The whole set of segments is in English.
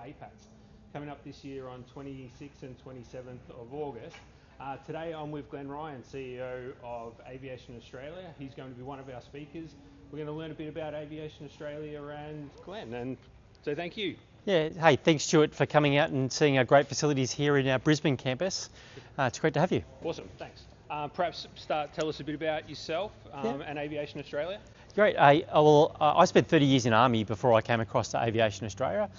APATS, coming up this year on 26th and 27th of August. Today I'm with Glenn Ryan, CEO of Aviation Australia. He's going to be one of our speakers. We're going to learn a bit about Aviation Australia and Glenn, and so thank you. Yeah, hey, thanks Stuart for coming out and seeing our great facilities here in our Brisbane campus. It's great to have you. Awesome, thanks. Perhaps tell us a bit about yourself and Aviation Australia. Great. I spent 30 years in Army before I came across to Aviation Australia.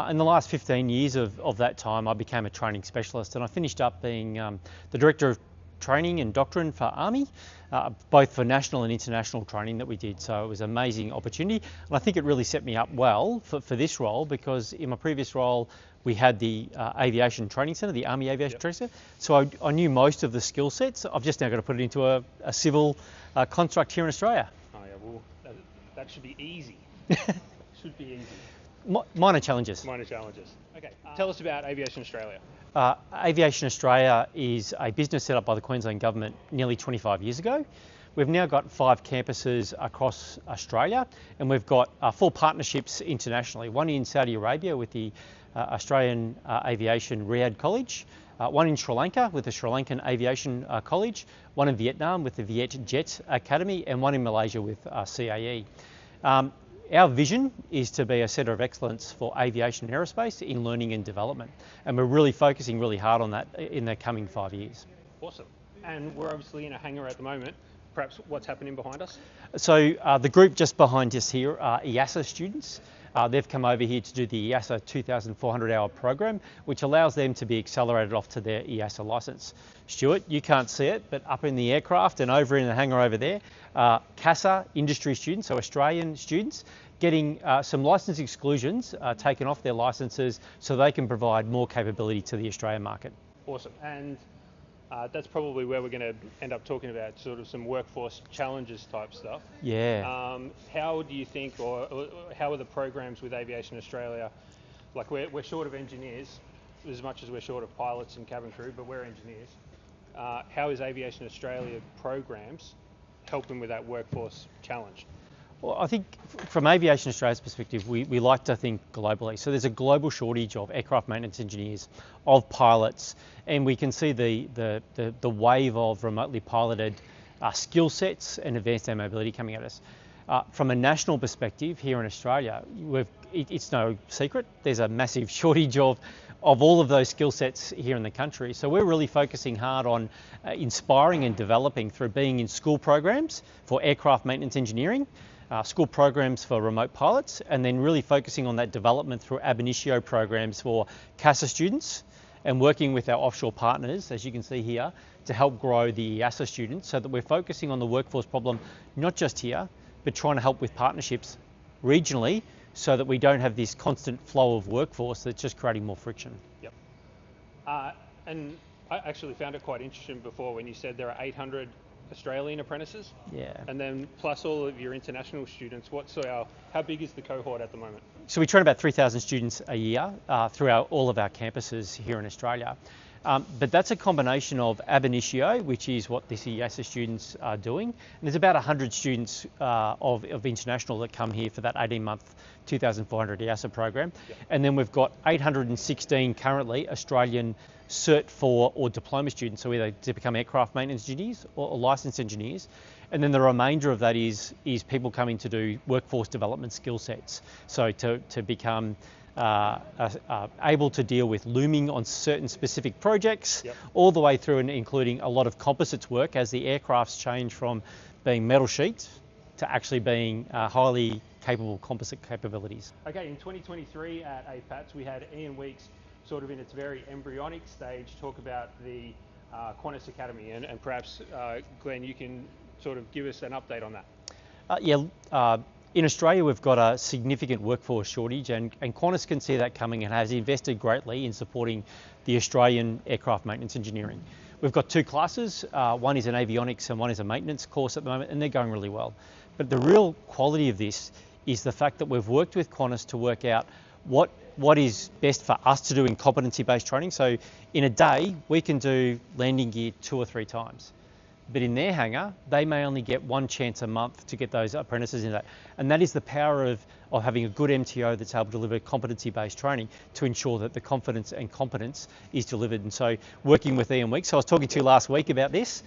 In the last 15 years of that time, I became a training specialist, and I finished up being the Director of Training and Doctrine for Army, both for national and international training that we did. So it was an amazing opportunity, and I think it really set me up well for this role, because in my previous role we had the Aviation Training Centre, the Army Aviation Training Centre, so I knew most of the skill sets. I've just now got to put it into a civil construct here in Australia. Oh yeah, well that should be easy. Should be easy. Minor challenges. Minor challenges. Okay, tell us about Aviation Australia. Aviation Australia is a business set up by the Queensland Government nearly 25 years ago. We've now got 5 campuses across Australia, and we've got 4 partnerships internationally. One in Saudi Arabia with the Australian Aviation Riyadh College, one in Sri Lanka with the Sri Lankan Aviation College, one in Vietnam with the Viet Jet Academy, and one in Malaysia with CAE. Our vision is to be a centre of excellence for aviation and aerospace in learning and development, and we're really focusing really hard on that in the coming 5 years. Awesome. And we're obviously in a hangar at the moment. Perhaps what's happening behind us? So the group just behind us here are EASA students. They've come over here to do the EASA 2,400 hour program, which allows them to be accelerated off to their EASA licence. Stuart, you can't see it, but up in the aircraft and over in the hangar over there, CASA industry students, so Australian students, getting some licence exclusions taken off their licences so they can provide more capability to the Australian market. Awesome. And that's probably where we're going to end up talking about sort of some workforce challenges type stuff. Yeah. How do you think, or how are the programs with Aviation Australia? Like we're short of engineers as much as we're short of pilots and cabin crew, but we're engineers. How is Aviation Australia programs helping with that workforce challenge? Well, I think from Aviation Australia's perspective, we like to think globally. So there's a global shortage of aircraft maintenance engineers, of pilots, and we can see the wave of remotely piloted skill sets and advanced air mobility coming at us. From a national perspective here in Australia, it's no secret, there's a massive shortage of all of those skill sets here in the country. So we're really focusing hard on inspiring and developing through being in school programs for aircraft maintenance engineering, school programs for remote pilots, and then really focusing on that development through ab initio programs for CASA students, and working with our offshore partners, as you can see here, to help grow the EASA students, so that we're focusing on the workforce problem, not just here, but trying to help with partnerships regionally, so that we don't have this constant flow of workforce that's just creating more friction. Yep. And I actually found it quite interesting before when you said there are 800 Australian apprentices. Yeah. And then plus all of your international students. How big is the cohort at the moment? So we train about 3,000 students a year through all of our campuses here in Australia. But that's a combination of ab initio, which is what the EASA students are doing. And there's about 100 students of international that come here for that 18-month 2,400 EASA program. Yep. And then we've got 816 currently Australian Cert 4 or diploma students, so either to become aircraft maintenance engineers or licensed engineers. And then the remainder of that is people coming to do workforce development skill sets. So to become able to deal with looming on certain specific projects, yep, all the way through and including a lot of composites work as the aircrafts change from being metal sheets to actually being highly capable composite capabilities. Okay, in 2023 at APATS, we had Ian Weeks sort of in its very embryonic stage talk about the Qantas Academy, and perhaps Glenn, you can sort of give us an update on that. In Australia, we've got a significant workforce shortage, and Qantas can see that coming and has invested greatly in supporting the Australian aircraft maintenance engineering. We've got 2 classes, one is an avionics and one is a maintenance course at the moment, and they're going really well. But the real quality of this is the fact that we've worked with Qantas to work out what is best for us to do in competency-based training. So in a day, we can do landing gear 2 or 3 times. but in their hangar, they may only get one chance a month to get those apprentices in that. And that is the power of having a good MTO that's able to deliver competency-based training to ensure that the confidence and competence is delivered. And so working with Ian Weeks, so I was talking to you last week about this,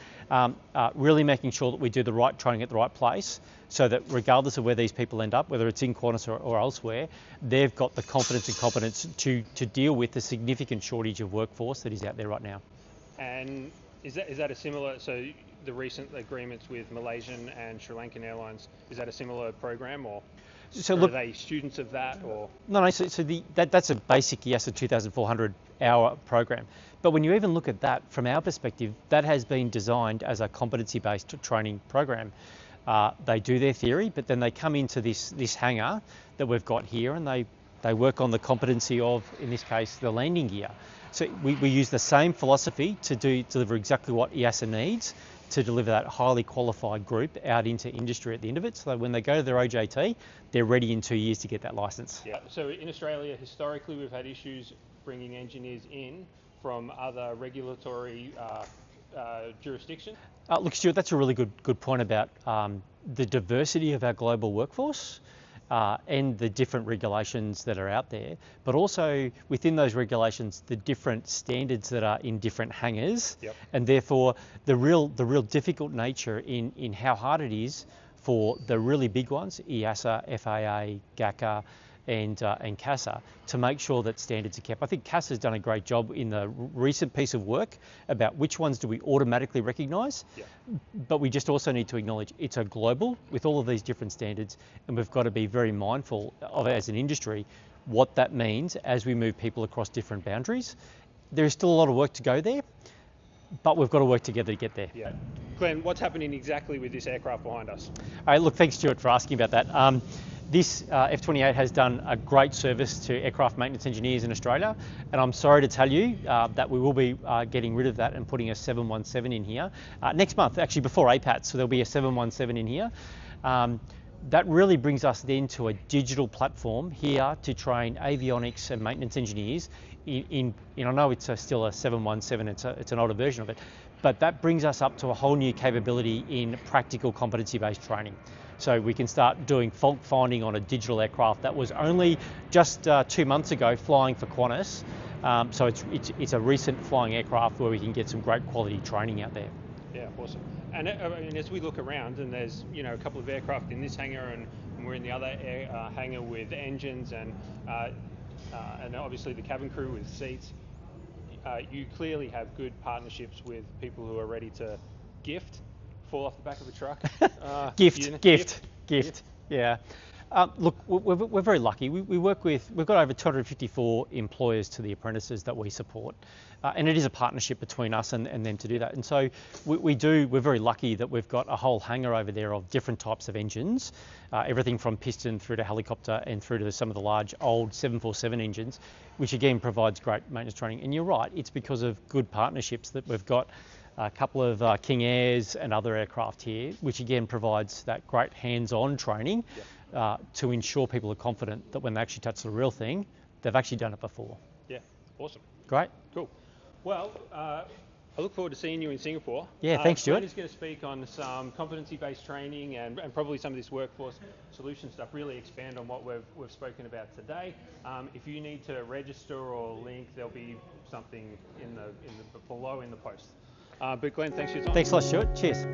really making sure that we do the right training at the right place, so that regardless of where these people end up, whether it's in Qantas or elsewhere, they've got the confidence and competence to deal with the significant shortage of workforce that is out there right now. And is that a similar, so the recent agreements with Malaysian and Sri Lankan airlines, is that a similar program, or are they students of that? Or no, so that's a basic EASA 2,400 hour program. But when you even look at that from our perspective, that has been designed as a competency-based training program. They do their theory, but then they come into this hangar that we've got here, and they work on the competency of, in this case, the landing gear. So we use the same philosophy to deliver exactly what EASA needs to deliver that highly qualified group out into industry at the end of it, so that when they go to their OJT, they're ready in 2 years to get that licence. Yeah. So in Australia, historically, we've had issues bringing engineers in from other regulatory jurisdictions. Look, Stuart, that's a really good point about the diversity of our global workforce. And the different regulations that are out there, but also within those regulations, the different standards that are in different hangars, and therefore the real difficult nature in how hard it is for the really big ones, EASA, FAA, GACA, and CASA, to make sure that standards are kept. I think CASA has done a great job in the recent piece of work about which ones do we automatically recognise, but we just also need to acknowledge it's a global with all of these different standards, and we've got to be very mindful of, as an industry, what that means as we move people across different boundaries. There is still a lot of work to go there, but we've got to work together to get there. Yeah. Glenn, what's happening exactly with this aircraft behind us? All right, look, thanks, Stuart, for asking about that. This F-28 has done a great service to aircraft maintenance engineers in Australia, and I'm sorry to tell you that we will be getting rid of that and putting a 717 in here next month, actually before APATS, so there'll be a 717 in here. That really brings us then to a digital platform here to train avionics and maintenance engineers in I know it's still a 717, it's an older version of it, but that brings us up to a whole new capability in practical competency-based training. So we can start doing fault finding on a digital aircraft that was only just 2 months ago flying for Qantas. So it's a recent flying aircraft where we can get some great quality training out there. Yeah, awesome. And as we look around, and there's a couple of aircraft in this hangar, and we're in the other hangar with engines, and obviously the cabin crew with seats. You clearly have good partnerships with people who are ready to fall off the back of a truck. Gift. Yeah. Look, we're very lucky. We've got over 254 employers to the apprentices that we support. And it is a partnership between us and them to do that. And so we're very lucky that we've got a whole hangar over there of different types of engines, everything from piston through to helicopter and through to some of the large old 747 engines, which again provides great maintenance training. And you're right, it's because of good partnerships that we've got a couple of King Airs and other aircraft here, which again provides that great hands-on training to ensure people are confident that when they actually touch the real thing, they've actually done it before. Yeah, awesome. Great. Cool. Well, I look forward to seeing you in Singapore. Yeah, thanks, Stuart. Glenn is going to speak on some competency-based training and probably some of this workforce solution stuff, really expand on what we've spoken about today. If you need to register or link, there'll be something below in the post. But Glenn, thanks for your time. Thanks a lot, Stuart. Cheers.